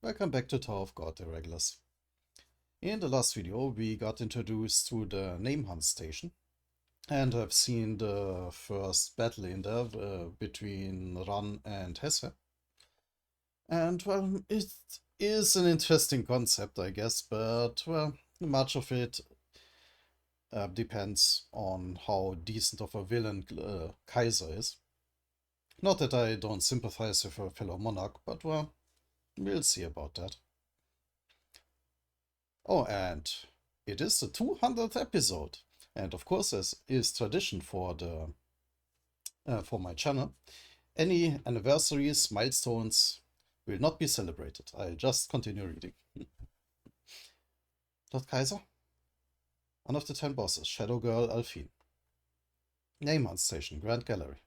Welcome back to Tower of God, irregulars. In the last video, we got introduced to the name hunt station and have seen the first battle in there between Ran and Hesse. And, well, it is an interesting concept, I guess, but, well, much of it depends on how decent of a villain Kaiser is. Not that I don't sympathize with a fellow monarch, but, well, we'll see about that. Oh, and it is the 200th episode. And of course, as is tradition for my channel, any anniversaries, milestones will not be celebrated. I'll just continue reading. Lord Kaiser? One of the 10 bosses, Shadow Girl Alphine. Name Hunt Station, Grand Gallery.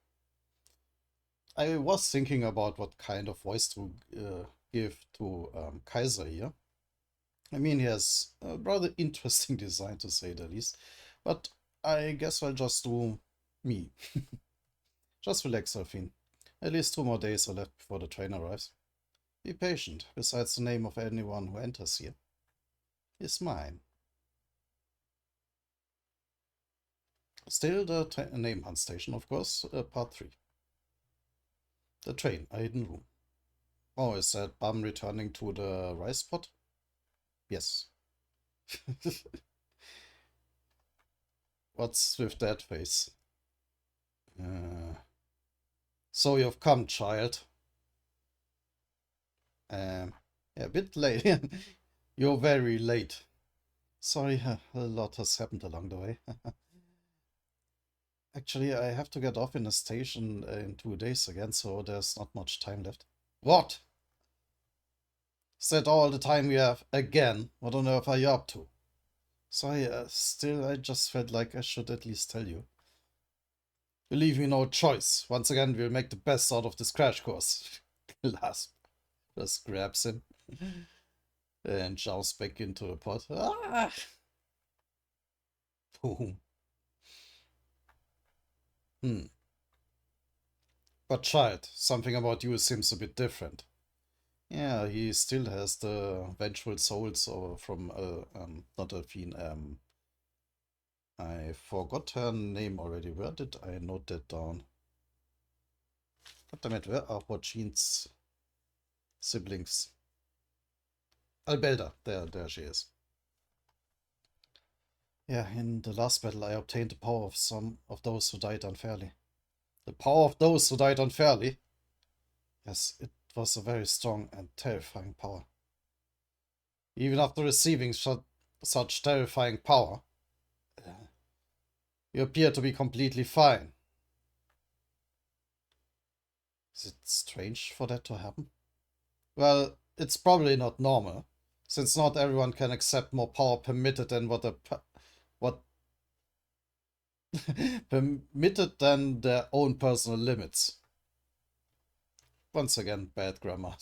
I was thinking about what kind of voice to give to Kaiser here. I mean, he has a rather interesting design, to say the least. But I guess I'll just do me. Just relax, Alphine. At least 2 more days are left before the train arrives. Be patient. Besides, the name of anyone who enters here is mine. Still the name hunt station, of course, part 3. The train, a hidden room. Oh, is that Bum returning to the rice pot? Yes. What's with that face? So you've come, child. Yeah, a bit late. You're very late. Sorry, a lot has happened along the way. Actually, I have to get off in a station in 2 days again, so there's not much time left. What? Is that all the time we have again? What on earth are you up to? Sorry, still, I just felt like I should at least tell you. You leave me no choice. Once again, we'll make the best out of this crash course. Last just grabs him and jumps back into the pot. Ah! Boom. But child, something about you seems a bit different. Yeah, he still has the vengeful souls from not Alphine. I forgot her name already. Where did I note that down? God damn it, where are Jean's siblings? Albelda, there she is. Yeah, in the last battle I obtained the power of some of those who died unfairly. The power of those who died unfairly? Yes, it was a very strong and terrifying power. Even after receiving such terrifying power, you appear to be completely fine. Is it strange for that to happen? Well, it's probably not normal, since not everyone can accept more power permitted than what permitted than their own personal limits. Once again, bad grammar,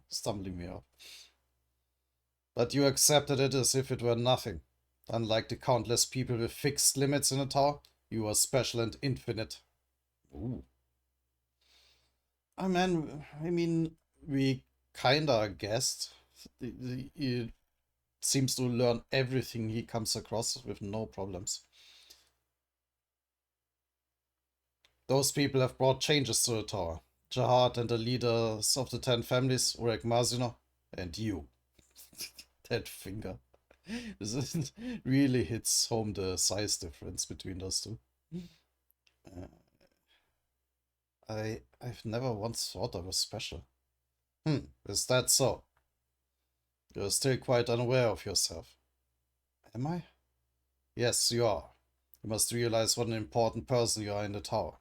stumbling me up. But you accepted it as if it were nothing. Unlike the countless people with fixed limits in the tower, you are special and infinite. Ooh. I mean, we kinda guessed. He seems to learn everything he comes across with no problems. Those people have brought changes to the tower. Jihad and the leaders of the 10 families, Urek Mazino, and you. That finger. This really hits home the size difference between those two. I've never once thought I was special. Is that so? You're still quite unaware of yourself. Am I? Yes, you are. You must realize what an important person you are in the tower.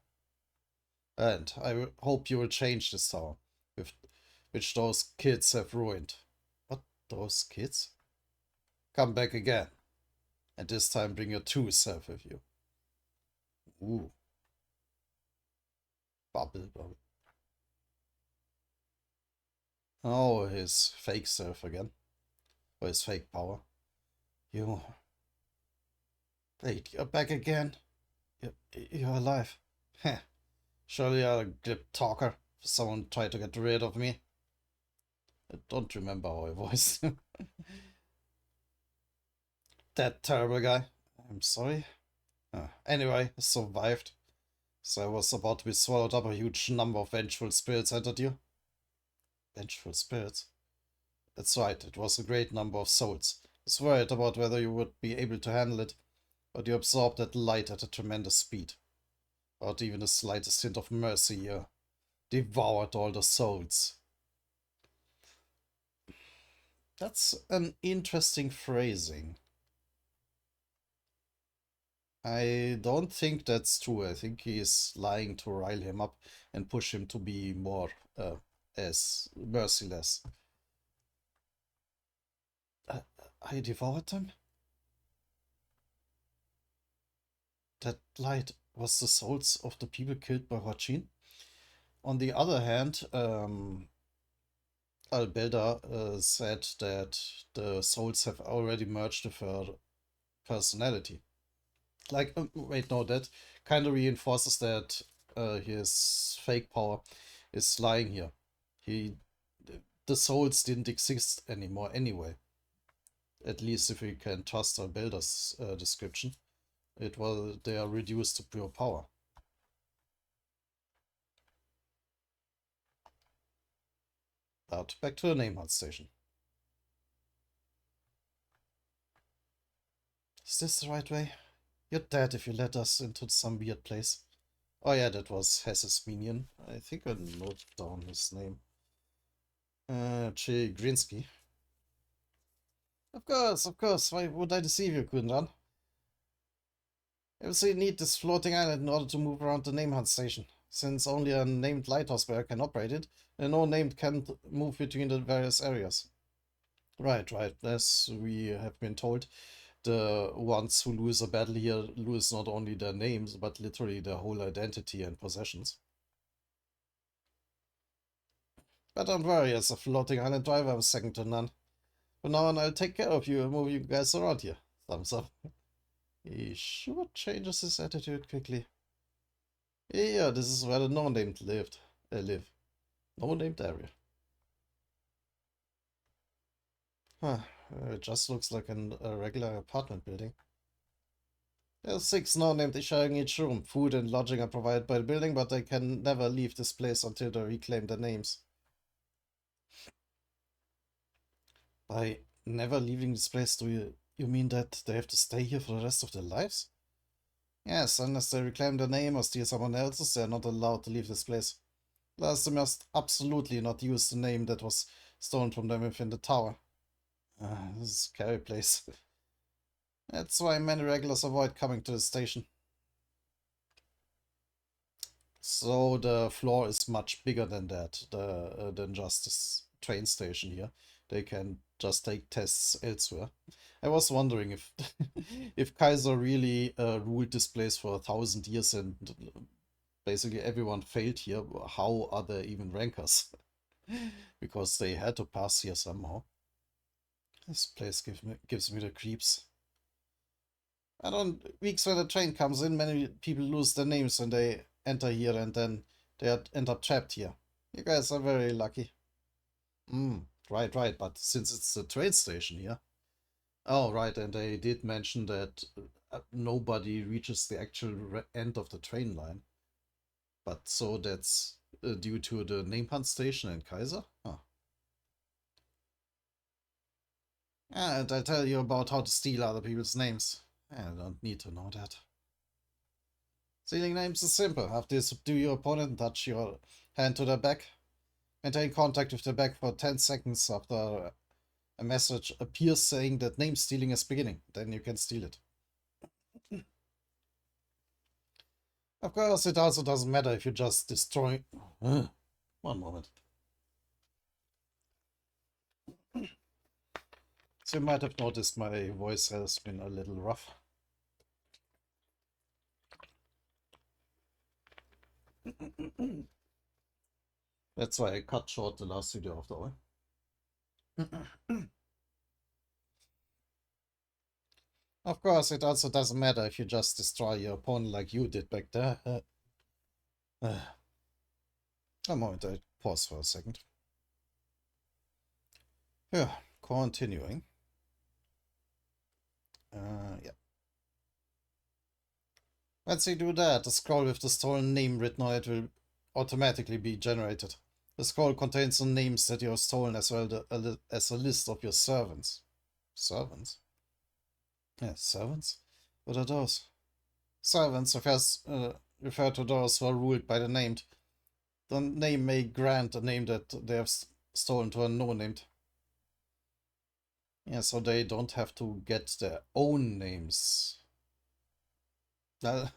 And I hope you will change this tower, which those kids have ruined. What, those kids? Come back again. And this time bring your true self with you. Ooh. Bubble. Oh, his fake self again. Or his fake power. You... Wait, you're back again? You're alive. Heh. Surely you're a glib talker. Someone tried to get rid of me. I don't remember how I voiced him. That terrible guy. I'm sorry. Anyway, I survived. So I was about to be swallowed up. A huge number of vengeful spirits entered you. Vengeful spirits? That's right, it was a great number of souls. I was worried about whether you would be able to handle it, but you absorbed that light at a tremendous speed. Without even the slightest hint of mercy, you devoured all the souls. That's an interesting phrasing. I don't think that's true. I think he's lying to rile him up and push him to be more as merciless. I devoured them? That light was the souls of the people killed by Hochin. On the other hand, Albelda said that the souls have already merged with her personality. Like, wait, no, that kind of reinforces that his fake power is lying here. The souls didn't exist anymore anyway. At least if we can trust Albelda's description. They are reduced to pure power. But back to the name hunt station. Is this the right way? You're dead if you led us into some weird place. Oh yeah, that was Hess's minion. I think I noted down his name. Grinsky. Of course. Why would I deceive you, Kunran? You need this floating island in order to move around the name hunt station. Since only a named lighthouse bearer can operate it, and no named can move between the various areas. Right. As we have been told, the ones who lose a battle here lose not only their names, but literally their whole identity and possessions. But don't worry, as a floating island driver, I'm second to none. From now on, I'll take care of you and move you guys around here. Thumbs up. He sure changes his attitude quickly. Yeah, this is where the no-named live. No-named area. Huh. It just looks like a regular apartment building. There's 6 no-named sharing each room. Food and lodging are provided by the building, but they can never leave this place until they reclaim their names. By never leaving this place, do you mean that they have to stay here for the rest of their lives? Yes, unless they reclaim their name or steal someone else's, they are not allowed to leave this place. Plus, they must absolutely not use the name that was stolen from them within the tower. This is a scary place. That's why many regulars avoid coming to the station. So the floor is much bigger than that, than just this train station here. They can just take tests elsewhere. I was wondering if if Kaiser really ruled this place for 1,000 years and basically everyone failed here, how are there even rankers? Because they had to pass here somehow. This place gives me the creeps. I don't. Weeks when the train comes in, many people lose their names when they enter here, and then they end up trapped here. You guys are very lucky. Right. But since it's the train station here. Oh, right. And they did mention that nobody reaches the actual end of the train line. But so that's due to the name hunt station in Kaiser? Huh. And I'll tell you about how to steal other people's names. I don't need to know that. Stealing names is simple. After you subdue your opponent and touch your hand to their back, maintain contact with their back for 10 seconds after a message appears saying that name stealing is beginning. Then you can steal it. Of course, it also doesn't matter if you just destroy... One moment. So you might have noticed my voice has been a little rough. That's why I cut short the last video after all. Of course, it also doesn't matter if you just destroy your opponent like you did back there. A moment, I pause for a second. Yeah, continuing. Yeah. Once you do that, the scroll with the stolen name written on it will automatically be generated. The scroll contains the names that you have stolen as well as a list of your servants. Servants? Yeah, servants? What are those? Servants refer to those who are ruled by the named. The name may grant a name that they have stolen to a no-named. Yeah, so they don't have to get their own names. Well,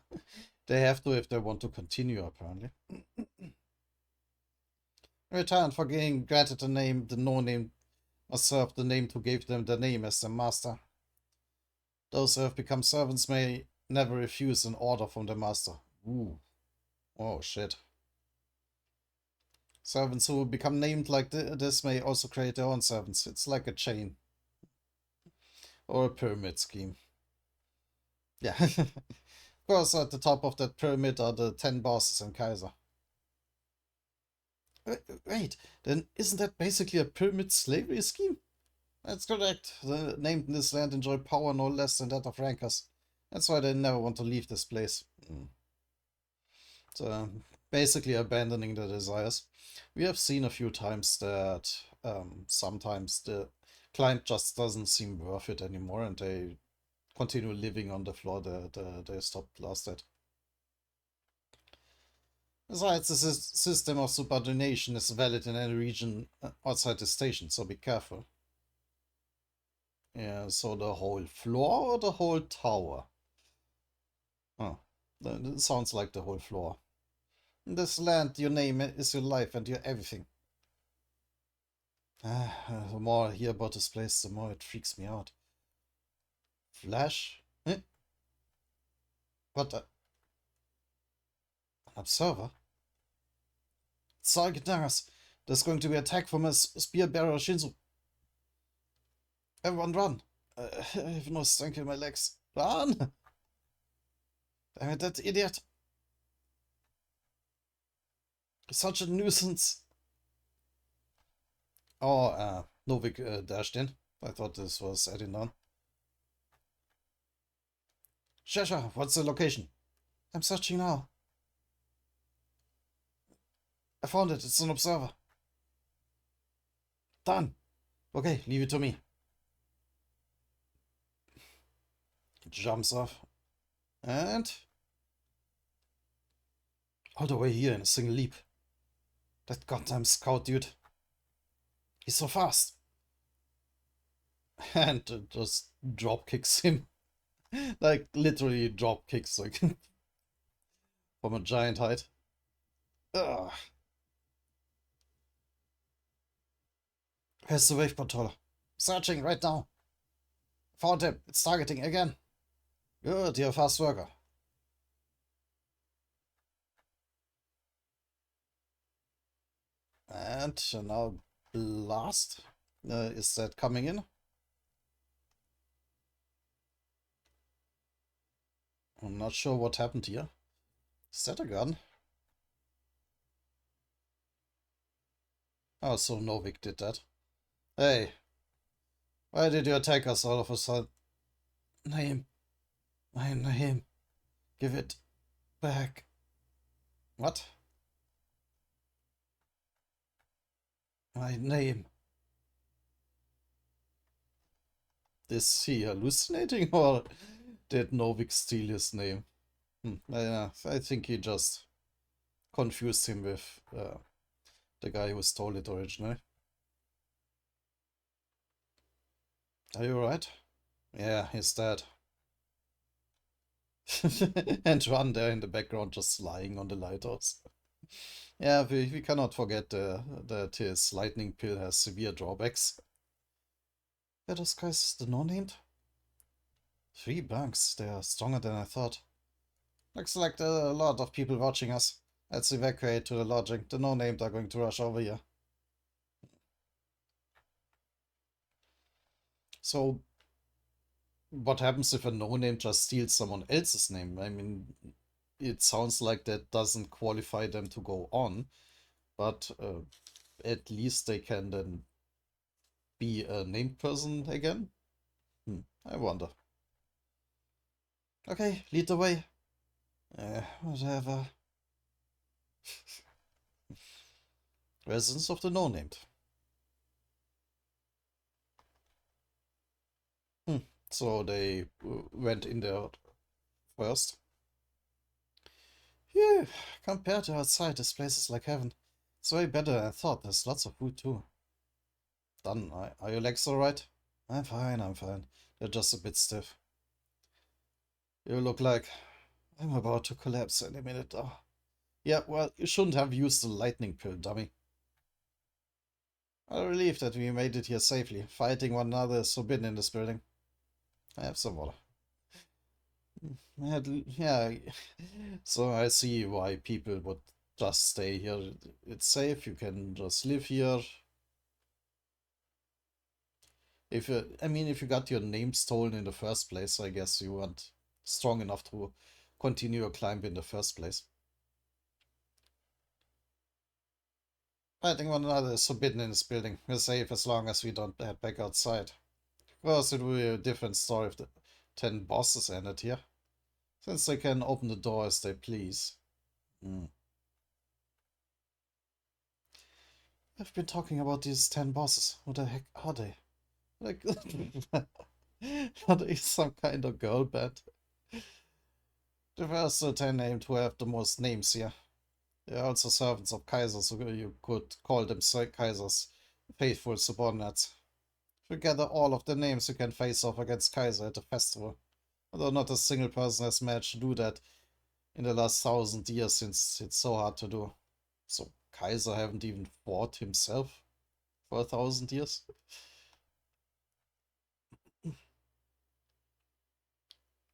they have to if they want to continue, apparently. In return for getting granted the name, the no-name must serve the name who gave them the name as their master. Those who have become servants may never refuse an order from the master. Ooh. Oh, shit. Servants who become named like this may also create their own servants. It's like a chain. Or a pyramid scheme. Yeah. Of course, at the top of that pyramid are the 10 bosses and Kaiser. Wait, then isn't that basically a pyramid slavery scheme? That's correct. The named in this land enjoy power no less than that of rankers. That's why they never want to leave this place. So, basically abandoning their desires. We have seen a few times that sometimes the client just doesn't seem worth it anymore and they continue living on the floor that they stopped last at. Besides, the system of subordination is valid in any region outside the station, so be careful. Yeah, so the whole floor or the whole tower? Oh, that sounds like the whole floor. In this land, your name is your life and your everything. The more I hear about this place, the more it freaks me out. Flash? Eh? What? An observer? Sargitaras! There's going to be attack from a spear bearer Shinzu. Everyone run! I have no strength in my legs. Run! Damn it, that idiot! Such a nuisance! Oh, Novik dashed in. I thought this was adding on. Shasha, what's the location? I'm searching now. I found it. It's an observer. Done. Okay, leave it to me. Jumps off. And all the way here in a single leap. That goddamn scout dude. He's so fast. And just drop kicks him. Like literally drop kicks like from a giant height. Ugh. Where's the wave controller? Searching right now. Found him. It's targeting again. Good, you're a fast worker. And now blast. Is that coming in? I'm not sure what happened here. Is that a gun? Oh, so Novik did that. Hey, why did you attack us all of a sudden? Name. My name. Give it back. What? My name. Is he hallucinating or did Novik steal his name? Yeah, I think he just confused him with the guy who stole it originally. Are you alright? Yeah, he's dead. And Run there in the background just lying on the lighthouse. Yeah, we cannot forget that his lightning pill has severe drawbacks. Are those guys the no-named? 3 bunks, they are stronger than I thought. Looks like there are a lot of people watching us. Let's evacuate to the lodging. The no-named are going to rush over here. So, what happens if a no-name just steals someone else's name? I mean, it sounds like that doesn't qualify them to go on, but at least they can then be a named person again? I wonder. Okay, lead the way. Whatever. Residents of the no-named. So they went in there first. Phew, compared to outside, this place is like heaven. It's way better than I thought. There's lots of food too. Done. Are your legs alright? I'm fine. They're just a bit stiff. You look like I'm about to collapse any minute. Oh. Yeah, well, you shouldn't have used the lightning pill, dummy. I'm relieved that we made it here safely. Fighting one another is forbidden in this building. I have some water. Yeah, so I see why people would just stay here. It's safe, you can just live here. If you got your name stolen in the first place, I guess you weren't strong enough to continue your climb in the first place. Fighting one another is forbidden in this building. We're safe as long as we don't head back outside. Of course, it would be a different story if the 10 bosses ended here, since they can open the door as they please. I've been talking about these 10 bosses. What the heck are they? Like, are they some kind of girl band? The first 10 named who have the most names here. They're also servants of Kaisers, so you could call them Kaisers' faithful subordinates. If you gather all of the names, you can face off against Kaiser at the festival. Although not a single person has managed to do that in the last 1,000 years, since it's so hard to do. So Kaiser haven't even fought himself for 1,000 years?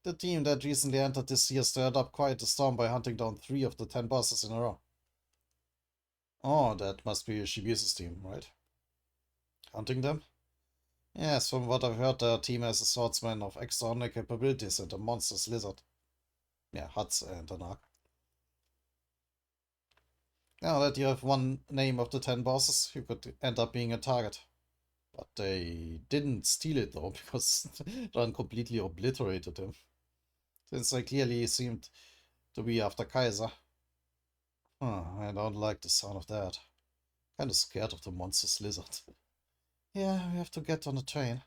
The team that recently entered this year stirred up quite a storm by hunting down 3 of the 10 bosses in a row. Oh, that must be Shibisa's team, right? Hunting them? Yes, from what I've heard, their team has a swordsman of extraordinary capabilities and a monstrous lizard. Yeah, Hats and an arc. Now that you have one name of the 10 bosses, you could end up being a target. But they didn't steal it though, because Ran completely obliterated him. Since they clearly seemed to be after Kaiser. I don't like the sound of that. Kinda scared of the monstrous lizard. Yeah, we have to get on the train.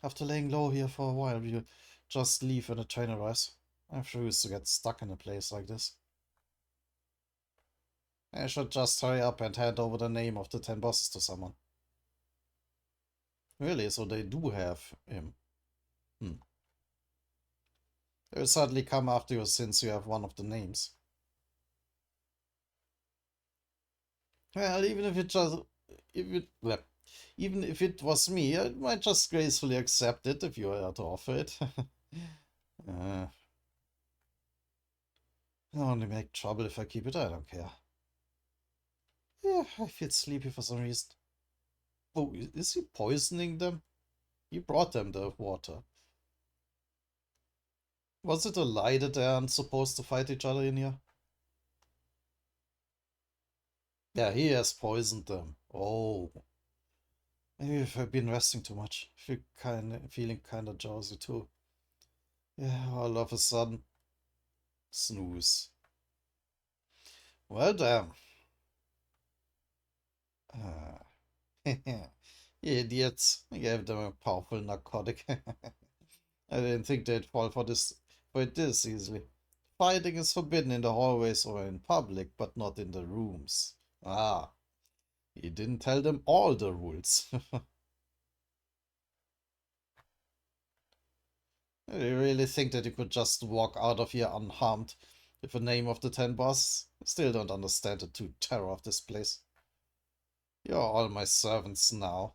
After laying low here for a while, we'll just leave when the train arrives. I refuse to get stuck in a place like this. I should just hurry up and hand over the name of the 10 bosses to someone. Really, so they do have him. They will certainly come after you since you have one of the names. Well, even if it was me, I might just gracefully accept it if you were to offer it. I'll only make trouble if I keep it, I don't care. Yeah, I feel sleepy for some reason. Oh, is he poisoning them? He brought them the water. Was it a lie that they aren't supposed to fight each other in here? Yeah, he has poisoned them. Oh. Maybe if I've been resting too much. Feeling kinda drowsy too. Yeah, all of a sudden. Snooze. Well, damn. Idiots. I gave them a powerful narcotic. I didn't think they'd fall for it this easily. Fighting is forbidden in the hallways or in public, but not in the rooms. Ah, he didn't tell them all the rules. You really think that you could just walk out of here unharmed with the name of the 10 boss? Still don't understand the true terror of this place. You're all my servants now.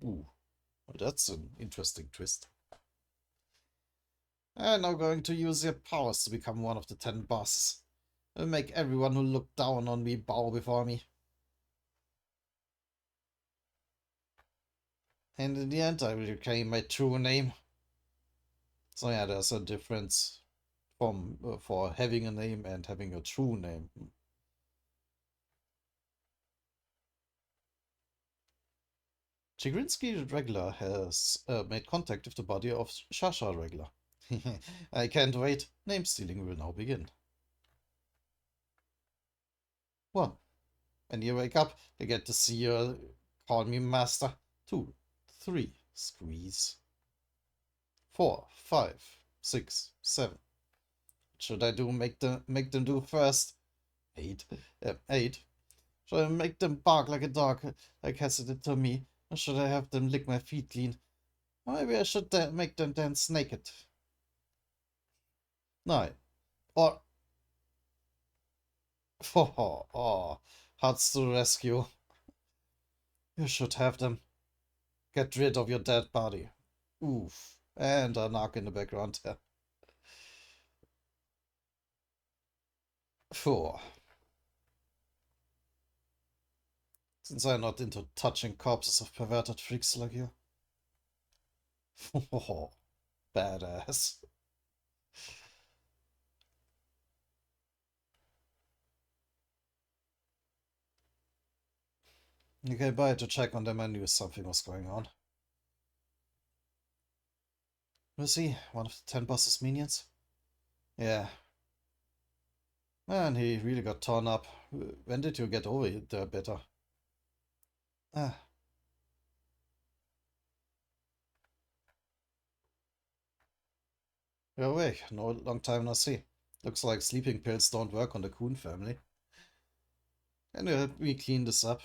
Ooh, well, that's an interesting twist. I'm now going to use your powers to become one of the 10 bosses. I'll make everyone who looked down on me bow before me. And in the end, I will reclaim my true name. So yeah, there's a difference for having a name and having a true name. Chigrinsky regular has made contact with the body of Shasha regular. I can't wait. Name stealing will now begin. 1. When you wake up, you get to see you call me master. 2. 3. Squeeze. 4. 5. 6. 7. What should I do? Make them do first. 8. 8. Should I make them bark like a dog, like Hesse did to me? Or should I have them lick my feet clean? Or maybe I should make them dance naked. 9. Or... Oh, hearts to the rescue. You should have them. Get rid of your dead body. Oof. And a knock in the background. 4. Since I'm not into touching corpses of perverted freaks like you. Oh, badass. You came by to check on them. I knew something was going on. Was he one of the 10 boss's minions? Yeah. Man, he really got torn up. When did you get over there better? Ah, you're awake. No long time no see. Looks like sleeping pills don't work on the Coon family. Can you help me clean this up?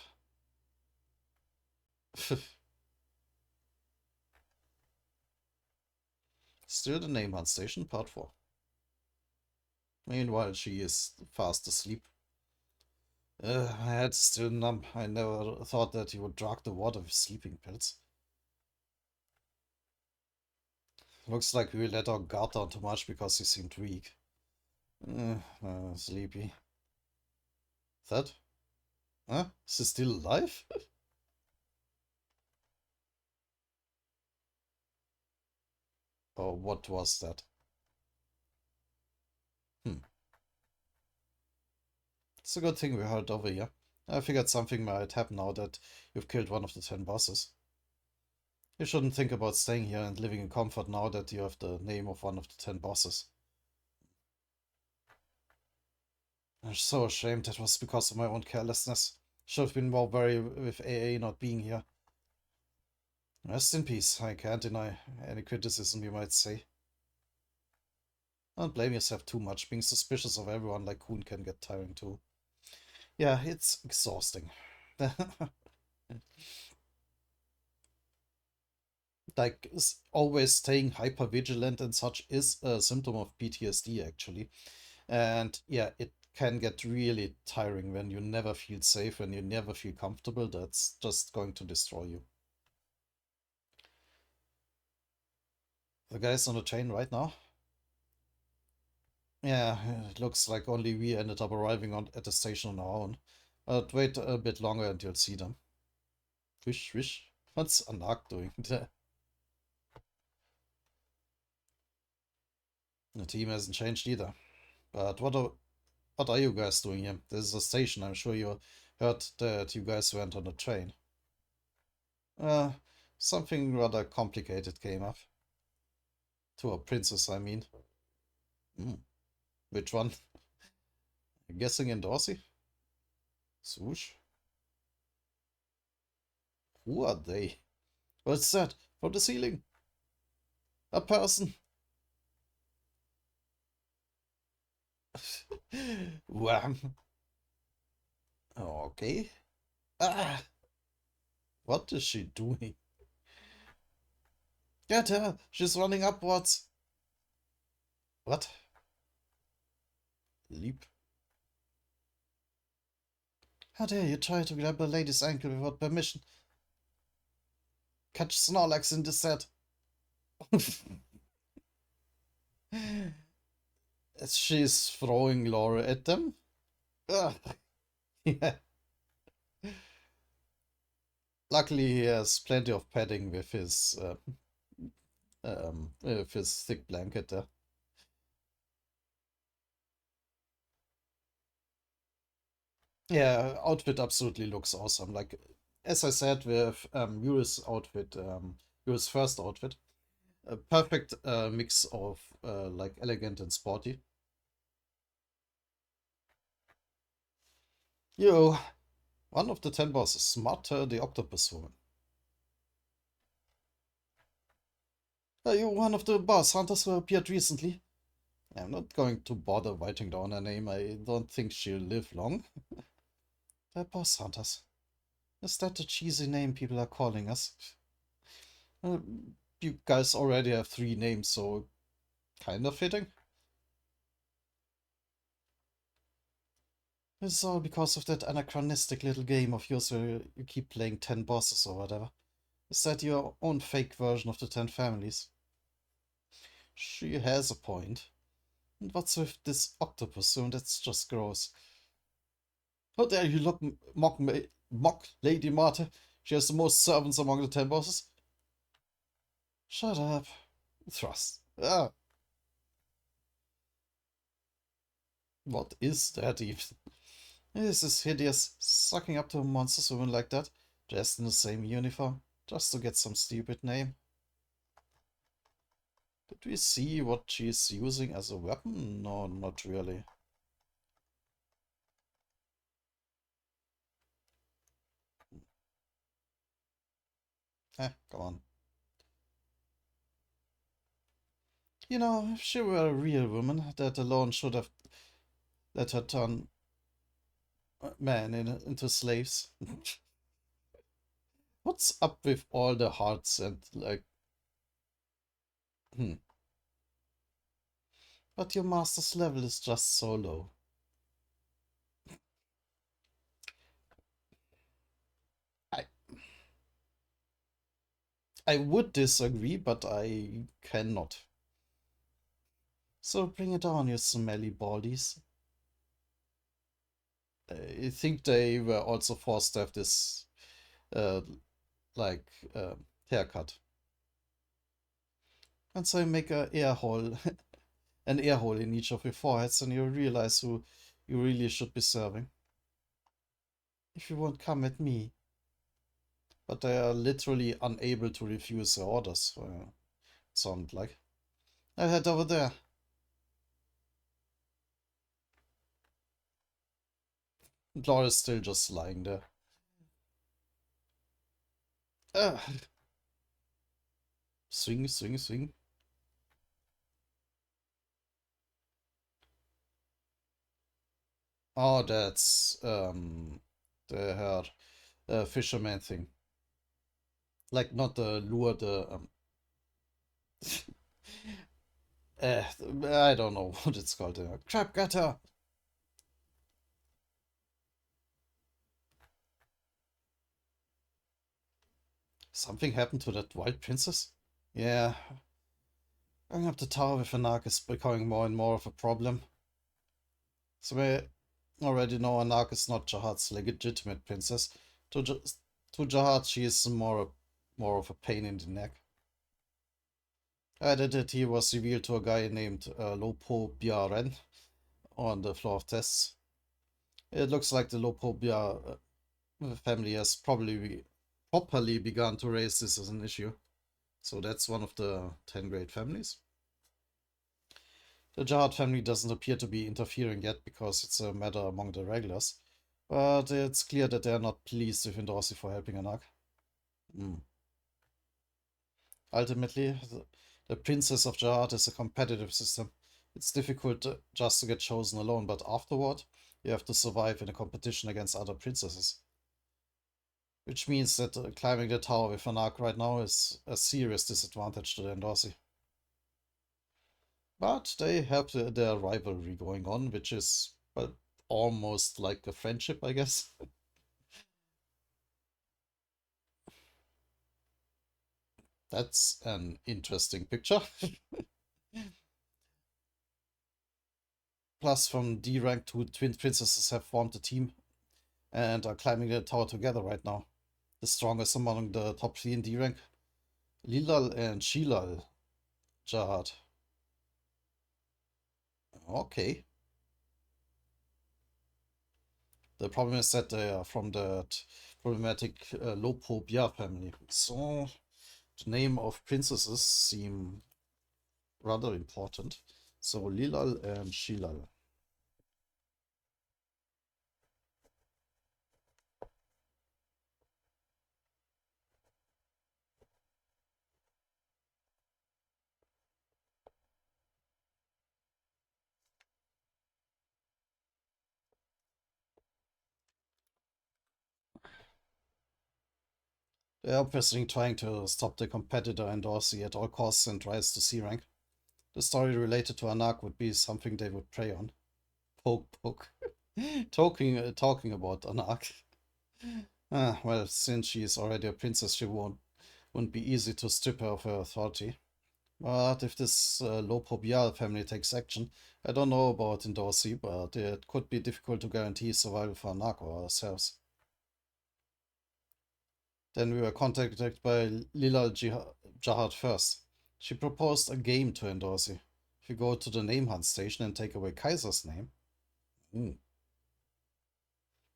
Still the name hunt station, part 4. Meanwhile, she is fast asleep. My head's still numb. I never thought that you would drug the water with sleeping pills. Looks like we let our guard down too much because he seemed weak. Sleepy. That? Huh? Is he still alive? Or what was that? It's a good thing we heard over here. I figured something might happen now that you've killed one of the 10 bosses. You shouldn't think about staying here and living in comfort now that you have the name of one of the 10 bosses. I'm so ashamed that was because of my own carelessness. Should have been more worried with AA not being here. Rest in peace. I can't deny any criticism you might say. Don't blame yourself too much. Being suspicious of everyone like Kuhn can get tiring too. Yeah, it's exhausting. Like, always staying hyper vigilant and such is a symptom of PTSD actually. And yeah, it can get really tiring when you never feel safe, when you never feel comfortable. That's just going to destroy you. The guy's on the train right now. Yeah, it looks like only we ended up arriving at the station on our own. But wait a bit longer and you'll see them. Wish, wish. What's Anak doing there? The team hasn't changed either. But what are you guys doing here? This is a station. I'm sure you heard that you guys went on a train. Uh, Something rather complicated came up. To a princess, I mean. Hmm. Which one? I'm guessing in Dorsey? Swoosh? Who are they? What's that? From the ceiling? A person? Wham! Okay. Ah! What is she doing? Get her! She's running upwards! What? Leap. How dare you try to grab a lady's ankle without permission? Catch Snorlax in the set. She's throwing Laura at them. Ugh. Yeah. Luckily, he has plenty of padding with his thick blanket there. Yeah, outfit absolutely looks awesome. Like, as I said, with Yuri's outfit, Yuri's first outfit, a perfect mix of like elegant and sporty. You, one of the 10 bosses, Smarter the Octopus Woman. Are you one of the boss hunters who appeared recently? I'm not going to bother writing down her name. I don't think she'll live long. The boss hunters. Is that the cheesy name people are calling us? Uh, you guys already have 3 names, so kind of fitting. It's all because of that anachronistic little game of yours where you keep playing 10 bosses or whatever. Is that your own fake version of the 10 families? She has a point. And what's with this octopus soon? That's just gross. How dare you mock Lady Marta? She has the most servants among the 10 bosses. Shut up. Thrust. Ah, what is that even? This is hideous. Sucking up to a monster woman like that, dressed in the same uniform, just to get some stupid name. Did we see what she's using as a weapon? No, not really. Come on. You know, if she were a real woman, that alone should have let her turn men into slaves. What's up with all the hearts and like, hmm. But your master's level is just so low. I I would disagree, but I cannot. So bring it on, you smelly baldies. I think they were also forced to have this, uh, like, haircut. And so you make a air hole, an air hole in each of your foreheads, and you realize who you really should be serving. If you won't come at me. But they are literally unable to refuse their orders, sound like. I'll head over there. Laura's still just lying there. Ah, swing, swing, swing. Oh, that's the her fisherman thing. Like not the lure, the uh, I don't know what it's called. Crab gutter. Something happened to that wild princess. Yeah, going up the tower with Anak is becoming more and more of a problem. So we already know Anak is not Jahad's legitimate princess. To, J- to Jahad, she is more of a pain in the neck. Identity was revealed to a guy named Lopo Biaren on the floor of tests. It looks like the Lopo family has probably properly begun to raise this as an issue. So that's one of the 10 great families. The Jahad family doesn't appear to be interfering yet because it's a matter among the regulars, but it's clear that they're not pleased with Indorsi for helping Anak. Mm. Ultimately, the Princess of Jahad is a competitive system. It's difficult just to get chosen alone, but afterward, you have to survive in a competition against other princesses. Which means that climbing the tower with Anak right now is a serious disadvantage to the Endorsi. But they have their rivalry going on, which is well, almost like a friendship, I guess. That's an interesting picture. Plus, from D rank, two twin princesses have formed a team and are climbing the tower together right now. The strongest among the top 3 in D rank, Lilal and Shilal Jahad. Okay. The problem is that they are from problematic Lopobia family. So, the name of princesses seem rather important. So, Lilal and Shilal. They're obviously trying to stop the competitor and Dorsey at all costs and rise to C rank. The story related to Anak would be something they would prey on. Poke, poke. talking about Anak. Well, since she is already a princess, she wouldn't be easy to strip her of her authority. But if this Lopobial family takes action, I don't know about Indorsi, but it could be difficult to guarantee survival for Anak or ourselves. Then we were contacted by Lila Jahad first. She proposed a game to Endorsi. If you go to the name hunt station and take away Kaiser's name,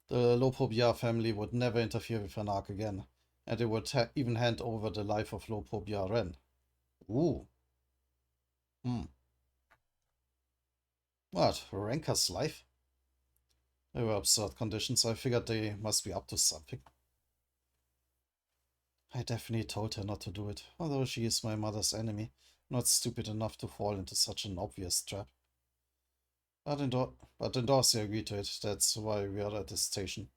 the Lopobia family would never interfere with Anak again, and they would even hand over the life of Lopobia Ren. Ooh. What? Ranker's life? They were absurd conditions, so I figured they must be up to something. I definitely told her not to do it, although she is my mother's enemy, not stupid enough to fall into such an obvious trap. But Endorsi agreed to it, that's why we are at this station.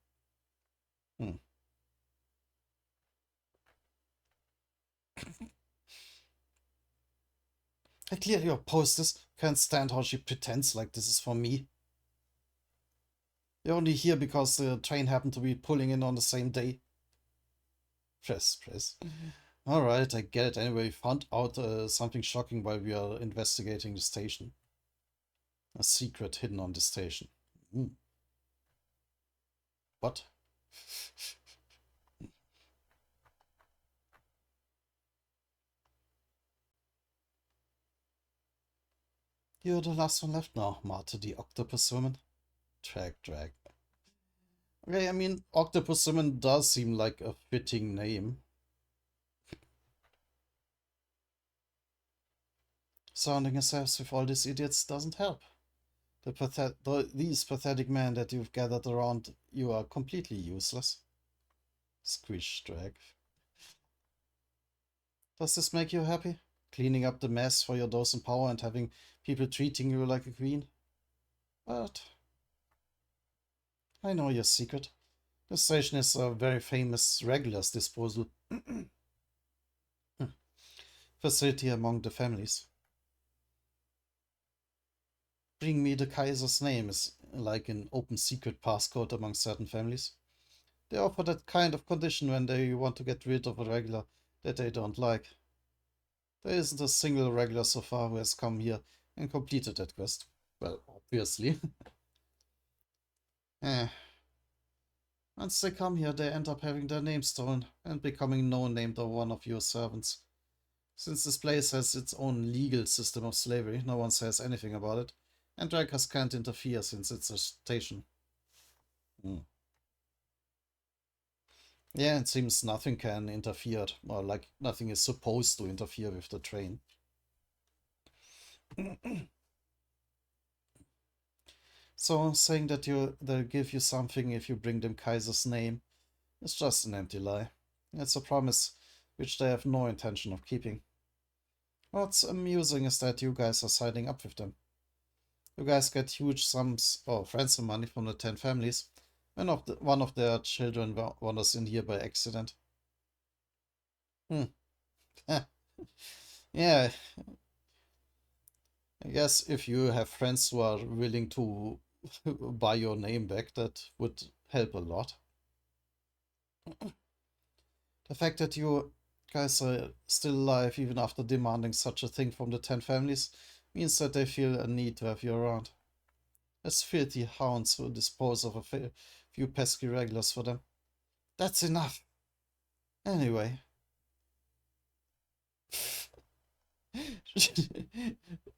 I clearly oppose this. Can't stand how she pretends like this is for me. You're only here because the train happened to be pulling in on the same day. Press. Alright, I get it. Anyway, we found out something shocking while we are investigating the station. A secret hidden on the station. What? You're the last one left now, Marta the Octopus Woman. Drag. Okay, I mean, Octopus Woman does seem like a fitting name. Surrounding yourselves with all these idiots doesn't help. These pathetic men that you've gathered around you are completely useless. Squish drag. Does this make you happy? Cleaning up the mess for your dose and power and having people treating you like a queen? But I know your secret. The station is a very famous regulars disposal facility among the families. Bring me the Kaiser's name is like an open secret passcode among certain families. They offer that kind of condition when they want to get rid of a regular that they don't like. There isn't a single regular so far who has come here and completed that quest. Well, obviously. Once they come here, they end up having their name stolen and becoming known named or one of your servants. Since this place has its own legal system of slavery, no one says anything about it, and Drakas can't interfere since it's a station. Yeah, it seems nothing can interfere, or like nothing is supposed to interfere with the train. So saying that they'll give you something if you bring them Kaiser's name is just an empty lie. It's a promise which they have no intention of keeping. What's amusing is that you guys are siding up with them. You guys get huge sums of ransom money from the 10 families when one of their children wanders in here by accident. Yeah, I guess if you have friends who are willing to buy your name back, that would help a lot. The fact that you guys are still alive even after demanding such a thing from the 10 families means that they feel a need to have you around. As filthy hounds who dispose of a few pesky regulars for them. That's enough. Anyway.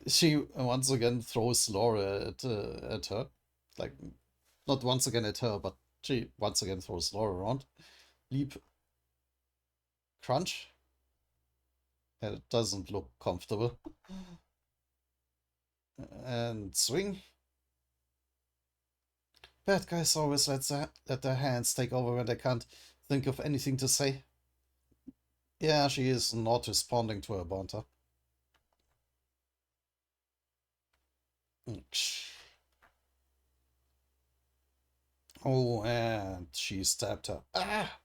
She once again throws Laura at her. Like, not once again at her, but she once again throws Laura around. leap, crunch. It doesn't look comfortable. And swing. Bad guys always let their hands take over when they can't think of anything to say. Yeah, she is not responding to her bounter. Oh, and she stabbed her. Ah!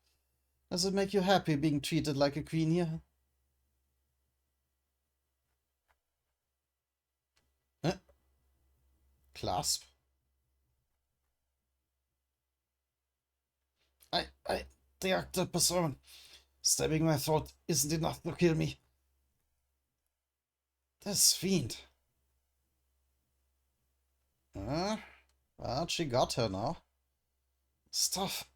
Does it make you happy being treated like a queen here? Huh? Clasp? The octopus woman. Stabbing my throat isn't enough to kill me. This fiend. Well, she got her now. Stuff.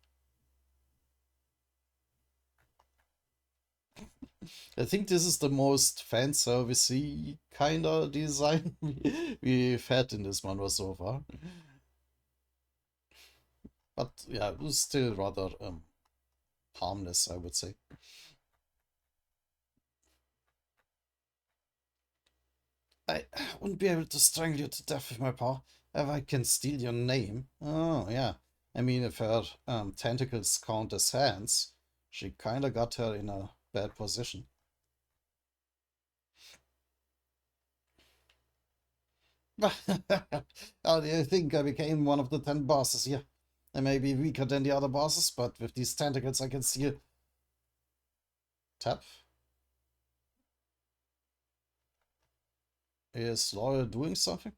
I think this is the most fan servicey kind of design we've had in this manhwa so far. But yeah, it was still rather harmless, I would say. I wouldn't be able to strangle you to death with my power if I can steal your name. Oh, yeah. I mean, if her tentacles count as hands, she kinda got her in a bad position. How do you think I became one of the 10 bosses here? I may be weaker than the other bosses, but with these tentacles I can steal. Tap. Is Laurel doing something?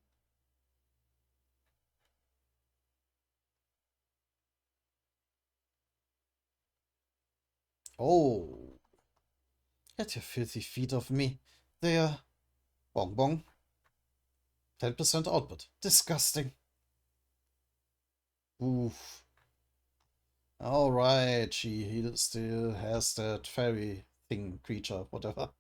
Oh. Get your filthy feet off me. There. Bong bong. 10% output. Disgusting. Oof. Alright, he still has that fairy thing, creature, whatever.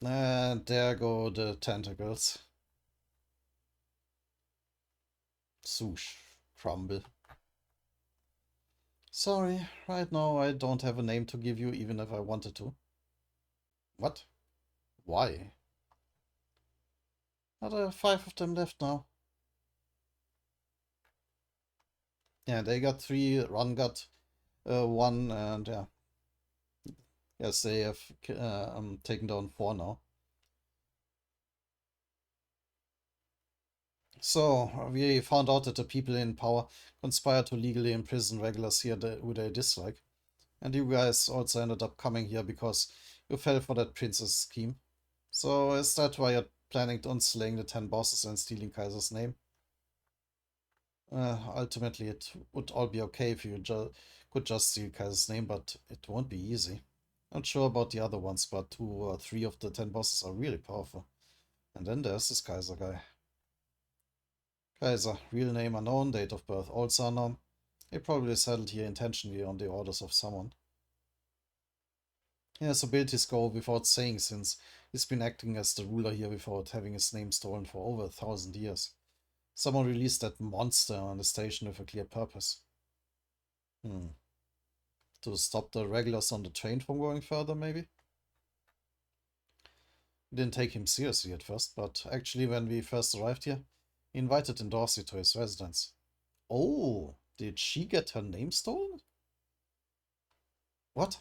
And there go the tentacles. Swoosh. Crumble. Sorry, right now I don't have a name to give you even if I wanted to. What? Why? There are 5 of them left now. Yeah, they got 3, Run got 1, and yeah. Yes, they have taken down 4 now. So, we found out that the people in power conspire to legally imprison regulars here who they dislike. And you guys also ended up coming here because you fell for that princess scheme. So, is that why you're planning on slaying the 10 bosses and stealing Kaiser's name? Ultimately, it would all be okay if you could just steal Kaiser's name, but it won't be easy. Not sure about the other ones, but 2 or 3 of the 10 bosses are really powerful. And then there's this Kaiser guy. Kaiser, real name unknown, date of birth also unknown. He probably settled here intentionally on the orders of someone. His abilities go without saying since he's been acting as the ruler here without having his name stolen for over 1,000 years. Someone released that monster on the station with a clear purpose. To stop the regulars on the train from going further, maybe? We didn't take him seriously at first, but actually when we first arrived here, he invited Dorsey to his residence. Oh, did she get her name stolen? What?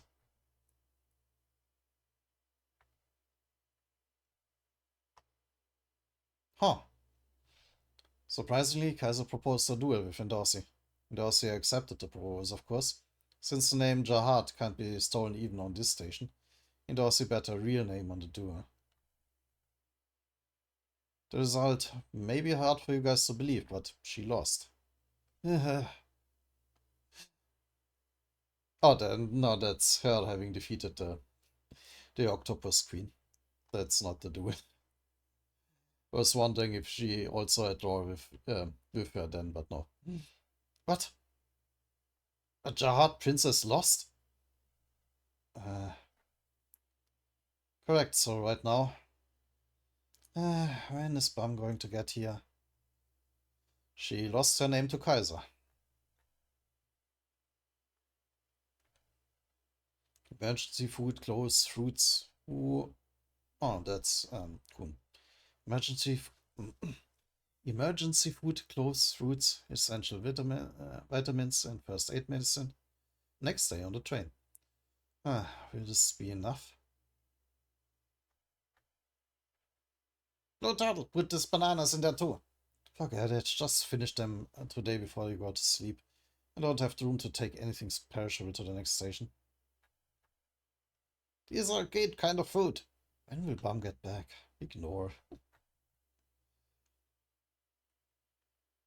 Huh. Surprisingly, Kaiser proposed a duel with Dorsey. Dorsey accepted the proposal, of course. Since the name Jahad can't be stolen even on this station, Dorsey bet her real name on the duel. The result may be hard for you guys to believe, but she lost. Oh, no, that's her having defeated the Octopus Queen. That's not the duel. I was wondering if she also had draw with her then, but no. What? A Jahad princess lost? Correct, so right now. When is Bam going to get here? She lost her name to Kaiser. Emergency food, clothes, fruits. Ooh. Oh, that's cool. Emergency, emergency food, clothes, fruits, essential vitamins, and first aid medicine. Next day on the train. Will this be enough? No, Turtle, put these bananas in there too. Forget it, just finish them today before you go to sleep. I don't have the room to take anything perishable to the next station. These are arcade kind of food. When will Bum get back? Ignore.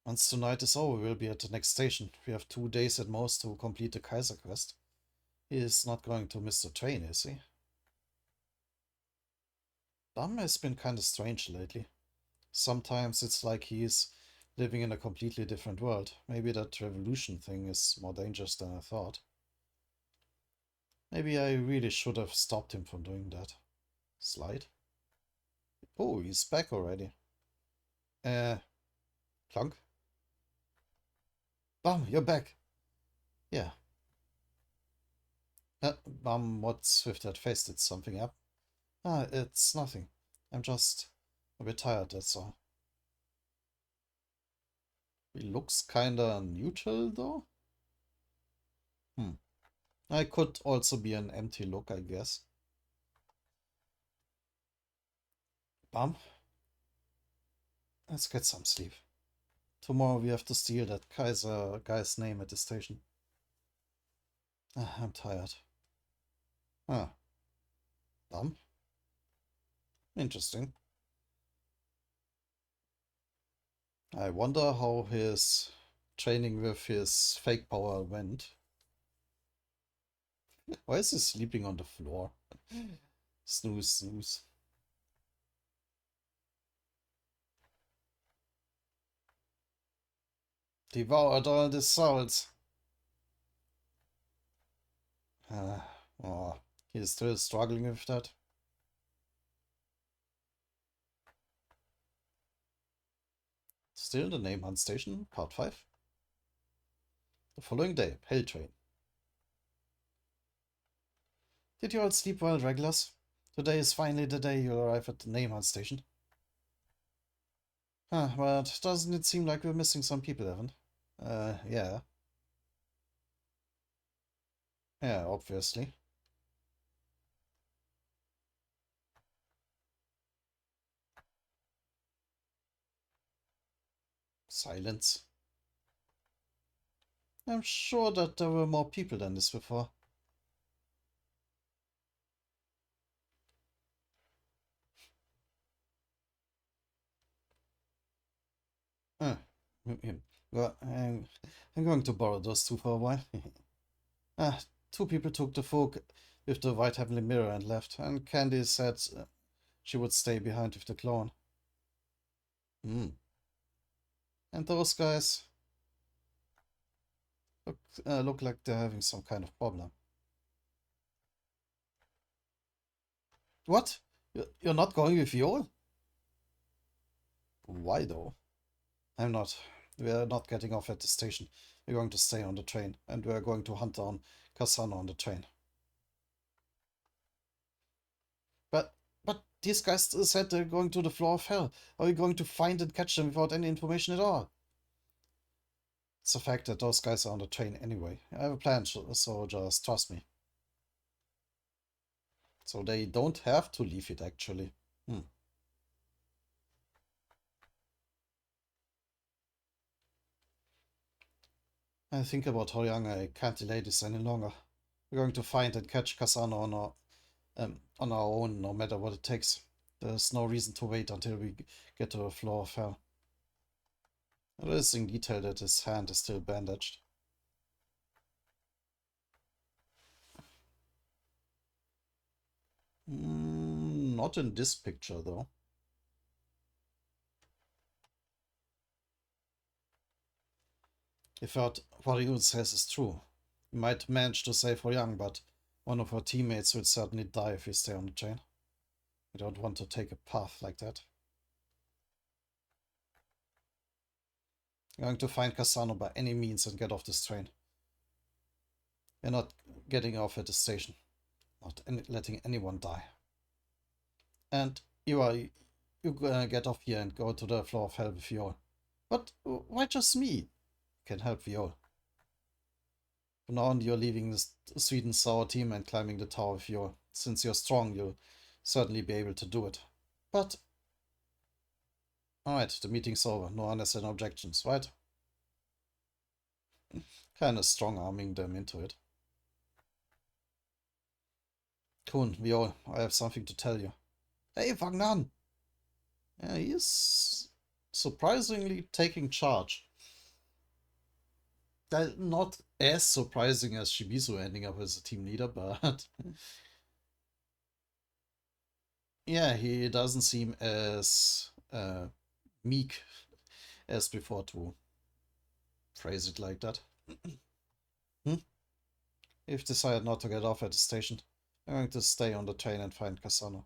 Once tonight is over, we'll be at the next station. We have 2 days at most to complete the Kaiser quest. He is not going to miss the train, is he? Bum has been kinda strange lately. Sometimes it's like he's living in a completely different world. Maybe that revolution thing is more dangerous than I thought. Maybe I really should have stopped him from doing that. Slide? Oh, he's back already. Clunk? Bum, you're back. Yeah. Bum, what's with that face? Did something up? It's nothing. I'm just a bit tired, that's all. He looks kinda neutral, though. I could also be an empty look, I guess. Bum, let's get some sleep. Tomorrow we have to steal that Kaiser guy's name at the station. I'm tired. Ah, Bum. Interesting. I wonder how his training with his fake power went. Why is he sleeping on the floor? Snooze, snooze. Devoured all the souls. Oh, he's still struggling with that. Still the name Hunt Station, Part 5. The following day, Hell Train. Did you all sleep well, regulars? Today is finally the day you'll arrive at the name Hunt Station. But doesn't it seem like we're missing some people, Evan? Yeah. Yeah, obviously. Silence. I'm sure that there were more people than this before. Uh, well, I'm going to borrow those two for a while. Ah, two people took the folk with the white heavenly mirror and left, and Candy said she would stay behind with the clone. Hmm. And those guys look like they're having some kind of problem. What? You're not going with Yol? Why though? I'm not. We're not getting off at the station. We're going to stay on the train, and we're going to hunt down Kasano on the train. But but these guys said they're going to the floor of hell. Are we going to find and catch them without any information at all? It's a fact that those guys are on the train anyway. I have a plan, so just trust me. So they don't have to leave it, actually. I think about how young I can't delay this any longer. We're going to find and catch Kasano on our own, no matter what it takes. There's no reason to wait until we get to the floor of hell. Noticing detail that his hand is still bandaged. Not in this picture, though. If what Ryun says is true, we might manage to save Young, but one of our teammates will certainly die if we stay on the train. We don't want to take a path like that. We're going to find Kasano by any means and get off this train. We're not getting off at the station. Not letting anyone die. And you're gonna get off here and go to the floor of hell with Viol. But why just me? Can help Viol. From now on, you're leaving the sweet and sour team and climbing the tower with Viol. Since you're strong, you'll certainly be able to do it. But alright, the meeting's over. No unnecessary objections, right? Kinda strong arming them into it. Kun, Viol, I have something to tell you. Hey, fang an! Yeah, he's surprisingly taking charge. Not as surprising as Shibizu ending up as a team leader, but yeah, he doesn't seem as meek as before, to phrase it like that. Hmm? You've decided not to get off at the station. I'm going to stay on the train and find Kasano.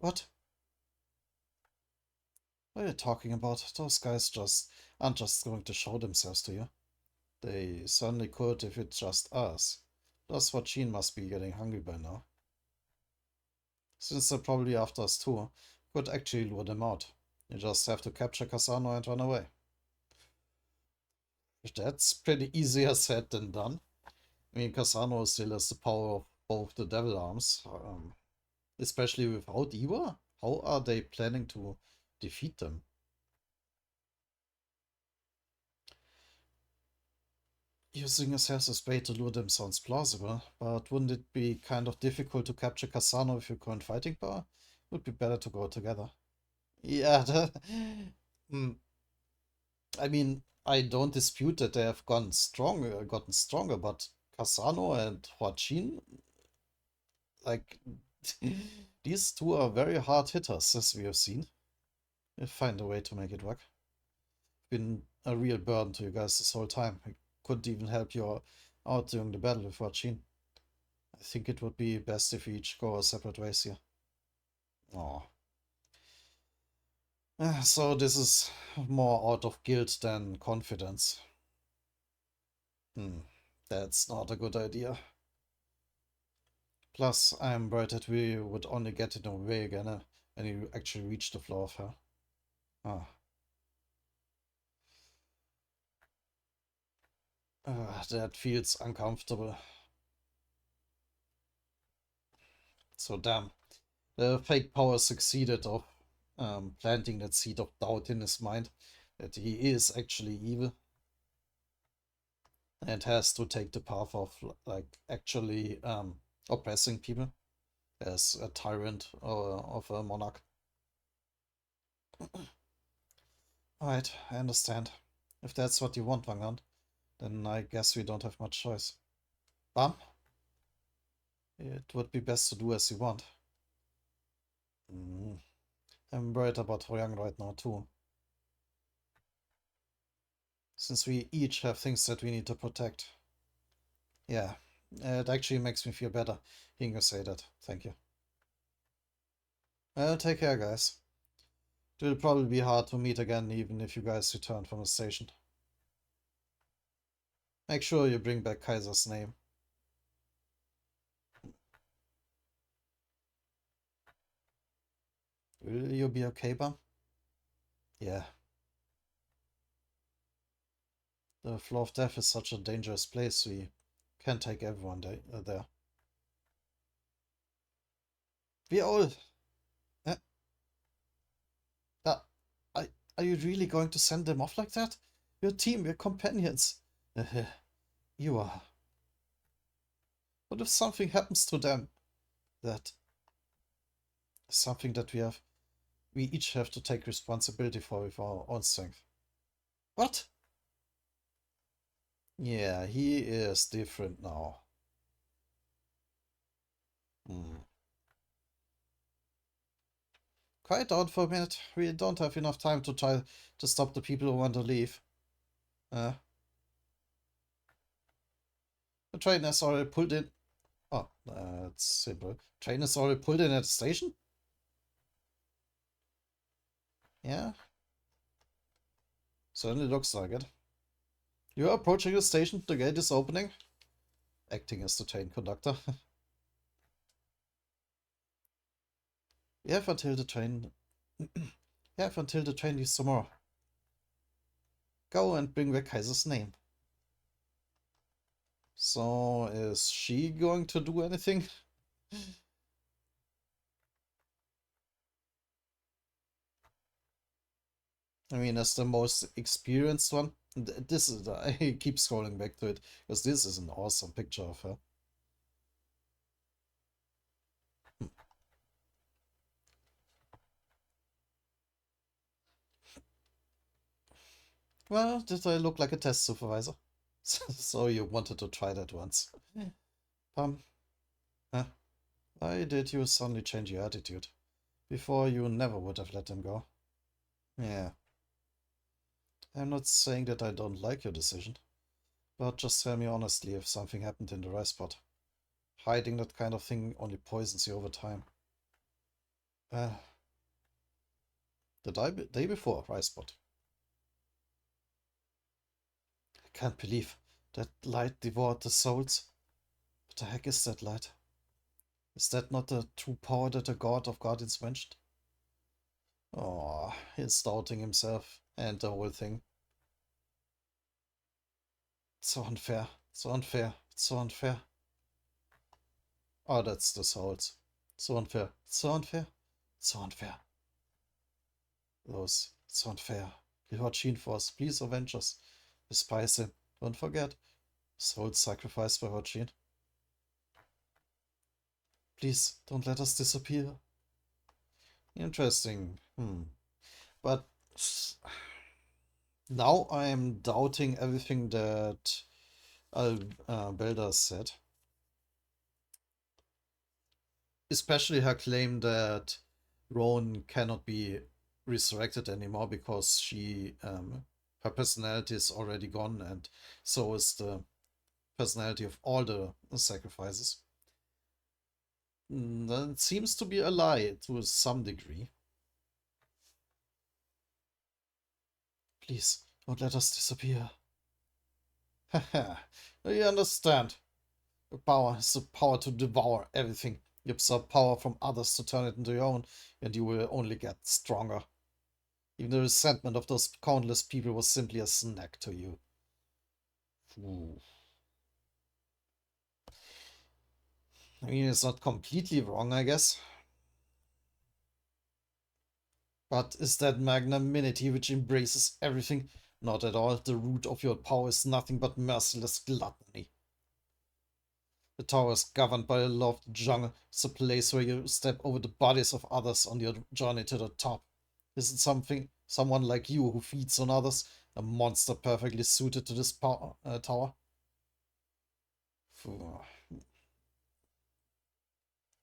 What? What are you talking about? Those guys aren't just going to show themselves to you. They certainly could if it's just us. Plus, Wachin must be getting hungry by now. Since they're probably after us too, we could actually lure them out. You just have to capture Kasano and run away. That's pretty easier said than done. I mean, Kasano still has the power of both the Devil Arms, especially without Iwa. How are they planning to defeat them? Using yourself as bait to lure them sounds plausible, but wouldn't it be kind of difficult to capture Kasano with your current fighting power? Would be better to go together. Yeah, mm, I mean, I don't dispute that they have gotten stronger, but Kasano and Huachin, like, these two are very hard hitters, as we have seen. We'll find a way to make it work. Been a real burden to you guys this whole time. I couldn't even help you out during the battle with Huachin. I think it would be best if we each go our separate ways here. Oh. So this is more out of guilt than confidence. That's not a good idea. Plus, I'm worried that we would only get in the way again when you actually reach the floor of hell. Ah. That feels uncomfortable. So damn. The fake power succeeded of planting that seed of doubt in his mind that he is actually evil and has to take the path of like actually oppressing people as a tyrant or of a monarch. Alright, I understand. If that's what you want, Wangan, then I guess we don't have much choice. Bam? It would be best to do as you want. I'm worried about Hoyang right now too. Since we each have things that we need to protect. Yeah, it actually makes me feel better hearing you say that. Thank you. Well, take care, guys. It will probably be hard to meet again even if you guys return from the station. Make sure you bring back Kaiser's name. Will you be okay, Bam? Yeah. The floor of death is such a dangerous place, we can't take everyone there. We all... Uh, uh, are you really going to send them off like that? Your team, your companions. You are. What if something happens to them? That is something that we each have to take responsibility for with our own strength. What? Yeah, he is different now. Quiet down for a minute. We don't have enough time to try to stop the people who want to leave. The train has already pulled in. Oh, that's simple. Train is already pulled in at the station? Yeah. Certainly looks like it. You are approaching the station. The gate is opening. Acting as the train conductor. You have until the train. You have until the train leaves tomorrow. Go and bring back Kaiser's name. So, is she going to do anything? I mean, as the most experienced one, this is. I keep scrolling back to it because this is an awesome picture of her. Well, did I look like a test supervisor? So you wanted to try that once. Pam, huh? Why did you suddenly change your attitude? Before you never would have let him go. Yeah, I'm not saying that I don't like your decision, but just tell me honestly if something happened in the rice pot. Hiding that kind of thing only poisons you over time. Uh, day before rice pot. I can't believe that light devoured the souls. What the heck is that light? Is that not the true power that the god of guardians mentioned? Oh, he's doubting himself and the whole thing. It's so unfair. So unfair. It's so unfair. Oh, that's the souls. So unfair. So unfair. So unfair. Those. So unfair. Lord Sheen Force, please avenge us. Despise him. Don't forget. Souls sacrificed by Lord. Please, don't let us disappear. Interesting. But now I'm doubting everything that Belda said. Especially her claim that Roan cannot be resurrected anymore because her personality is already gone, and so is the personality of all the sacrifices. That seems to be a lie to some degree. Please, don't let us disappear. Haha, you understand. The power is the power to devour everything. You absorb power from others to turn it into your own, and you will only get stronger. Even the resentment of those countless people was simply a snack to you. Ooh. I mean, it's not completely wrong, I guess. But is that magnanimity which embraces everything? Not at all. The root of your power is nothing but merciless gluttony. The tower is governed by the law of the jungle. It's a place where you step over the bodies of others on your journey to the top. Isn't someone like you who feeds on others a monster perfectly suited to this tower?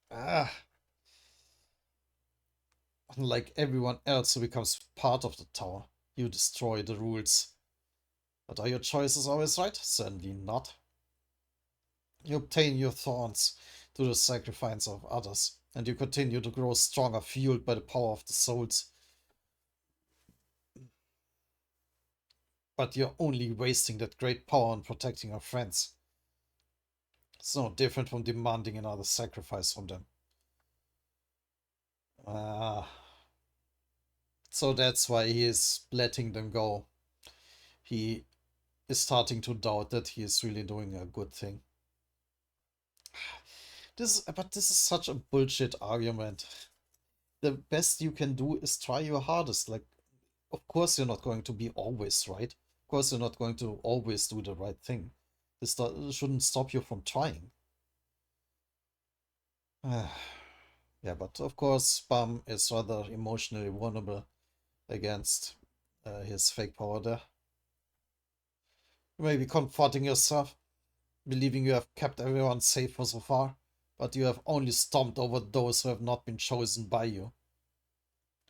Ah, unlike everyone else who becomes part of the tower, you destroy the rules. But are your choices always right? Certainly not. You obtain your thorns through the sacrifice of others, and you continue to grow stronger, fueled by the power of the souls. But you're only wasting that great power on protecting your friends. It's no different from demanding another sacrifice from them. Ah, so that's why he is letting them go. He is starting to doubt that he is really doing a good thing. But this is such a bullshit argument. The best you can do is try your hardest. Like, of course you're not going to be always right. Of course you're not going to always do the right thing. This shouldn't stop you from trying. Yeah, but of course Bam is rather emotionally vulnerable against his fake power there. You may be comforting yourself, believing you have kept everyone safe for so far, but you have only stomped over those who have not been chosen by you.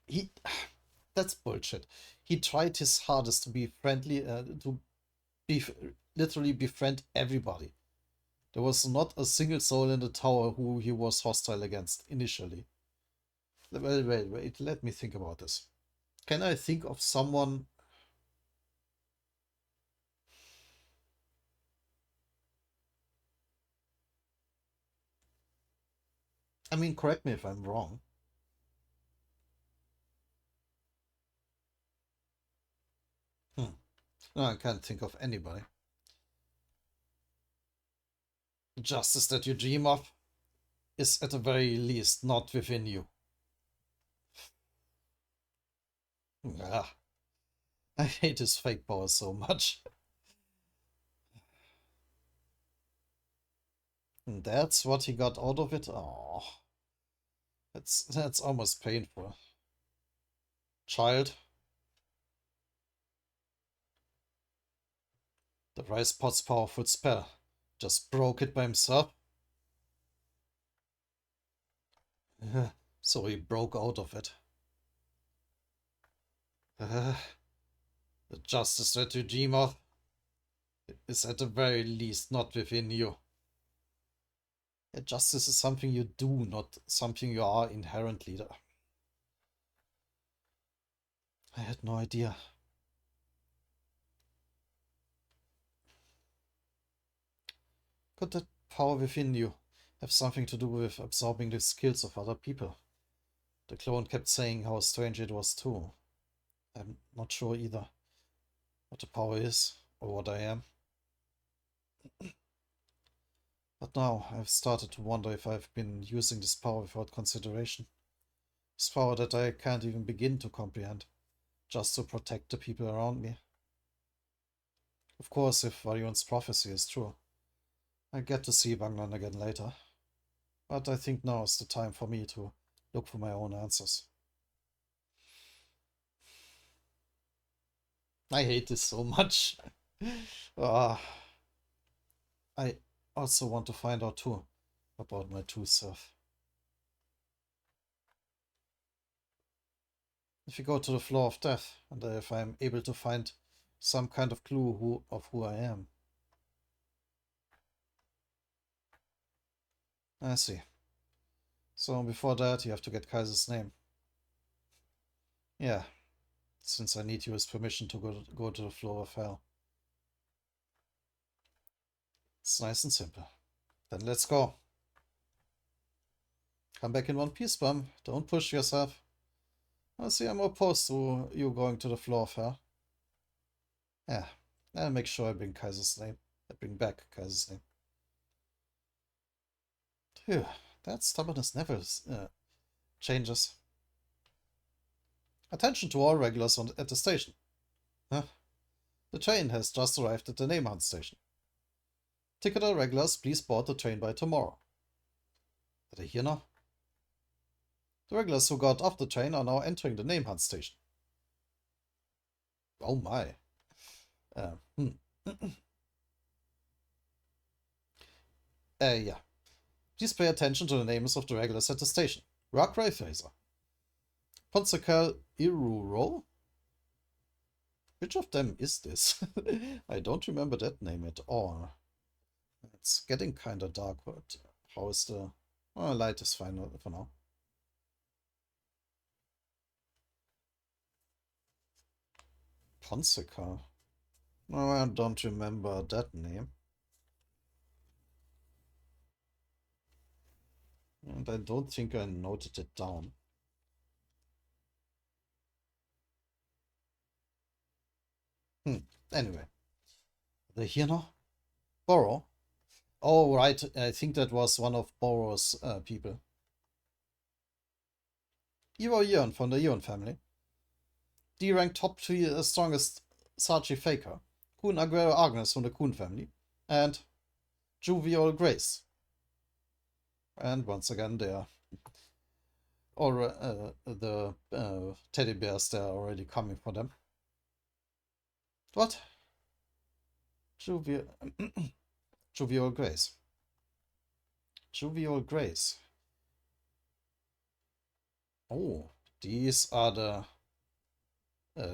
He That's bullshit. He tried his hardest to be friendly, to be literally befriend everybody. There was not a single soul in the tower who he was hostile against initially. Wait, let me think about this. Can I think of someone? I mean, correct me if I'm wrong. No, I can't think of anybody. The justice that you dream of is at the very least not within you. Ah, I hate his fake power so much. And that's what he got out of it? Oh, that's almost painful. Child. The Rice Pot's powerful spell. Just broke it by himself. So he broke out of it. The justice that you dream of is at the very least not within you. Justice is something you do, not something you are inherently. I had no idea. Could that power within you have something to do with absorbing the skills of other people? The clone kept saying how strange it was too. I'm not sure either what the power is or what I am. But now I've started to wonder if I've been using this power without consideration. This power that I can't even begin to comprehend, just to protect the people around me. Of course, if Varion's prophecy is true, I'll get to see Wanglan again later. But I think now is the time for me to look for my own answers. I hate this so much. I also want to find out too about my true self. If you go to the floor of death, and if I'm able to find some kind of clue of who I am. I see. So before that, you have to get Kaiser's name. Yeah, since I need his permission to go to the floor of hell. It's nice and simple. Then let's go. Come back in one piece, Bum. Don't push yourself. I see I'm opposed to you going to the floor of hell. Yeah, I'll make sure I bring Kaiser's name. I bring back Kaiser's name. Phew, that stubbornness never changes. Attention to all regulars at the station. Huh? The train has just arrived at the name hunt station. Ticketed regulars, please board the train by tomorrow. Did I hear now? The regulars who got off the train are now entering the name hunt station. Oh my. Yeah. Please pay attention to the names of the regulars at the station. Rock Rayfazer. Ponsakel Iruro? Which of them is this? I don't remember that name at all. It's getting kinda dark, but how is the... Oh, light is fine for now. Ponsakel. No, I don't remember that name. And I don't think I noted it down. Anyway. Are they here now? Borrow? Oh, right. I think that was one of Borrow's people. Ivo Yeon from the Yeon family. D ranked top 3 strongest Sachi Faker. Kun Aguero Agnes from the Kun family. And Jovial Grace. And once again, they are the teddy bears, they're already coming for them. What? Jovial Grace. Jovial Grace. Oh, these are the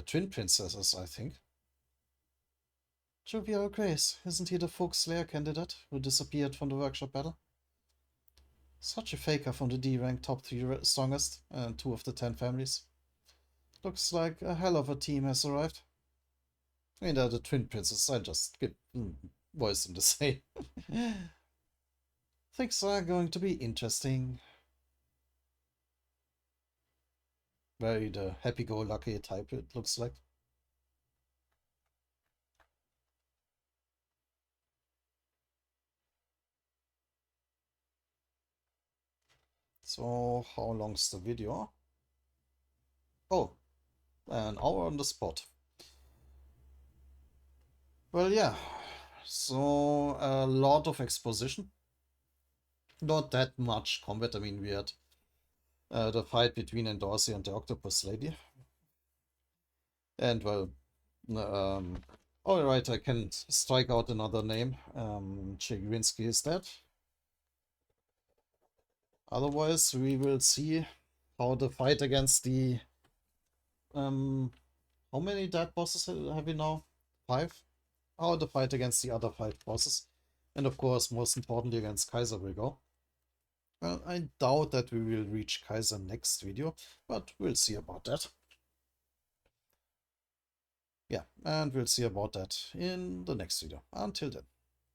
twin princesses, I think. Jovial Grace, isn't he the folk slayer candidate who disappeared from the workshop battle? Such a faker from the D-rank top 3 strongest and 2 of the 10 families. Looks like a hell of a team has arrived. I mean, they're the twin princesses, I just give voice them the same. Things are going to be interesting. Very the happy-go-lucky type, it looks like. So, how long's the video? Oh, an hour on the spot. Well, yeah. So, a lot of exposition. Not that much combat. I mean, we had the fight between Endorsi and the Octopus Lady. And, well, alright, I can strike out another name. Chigrinsky is dead. Otherwise, we will see how the fight against the... how many dead bosses have we now? 5? How the fight against the other 5 bosses. And of course, most importantly, against Kaiser will go. Well, I doubt that we will reach Kaiser next video, but we'll see about that. Yeah, and we'll see about that in the next video. Until then.